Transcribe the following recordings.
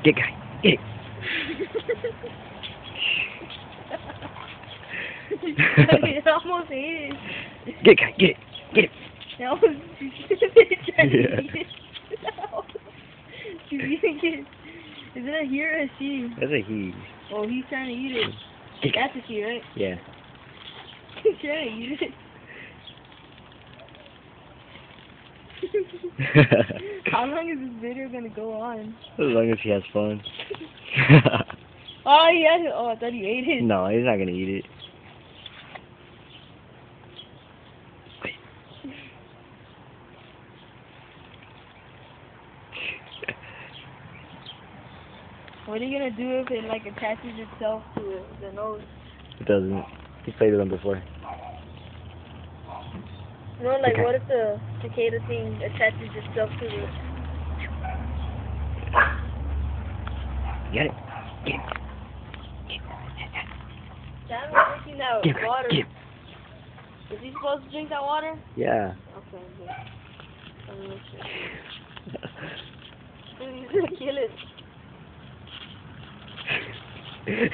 Get guy, get it. It almost is. Get guy, get it, get it. That was trying to Yeah. eat it. She's eating it. Is it a he or a she? That's a he. Oh, he's trying to eat it. Get guy. That's a she, right? Yeah. He's trying to eat it. How long is this video gonna go on? As long as he has fun. Oh, yeah. Oh, I thought he ate it. No, he's not gonna eat it. What are you gonna do if it like attaches itself to the nose? It doesn't. He played with them before. You know, like Okay. what if the cicada thing attaches itself to the... Get it. Get it. Sam is drinking that Get it. water. Get it. Is he supposed to drink that water? Yeah. Okay, good. Let me make sure. Dude, he's gonna kill it.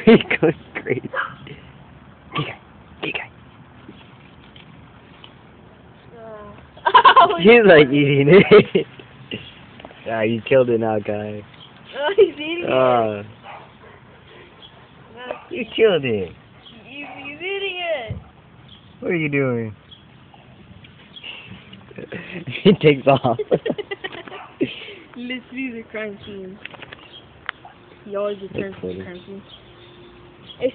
He's going crazy. Get guy. Get guy. He's like eating it. Ah, you killed it now, guy. Oh, he's eating it. You killed it. He's eating it. What are you doing? He takes off. Let's see the crime scene. He always returns to the funny. crime scene. Hey,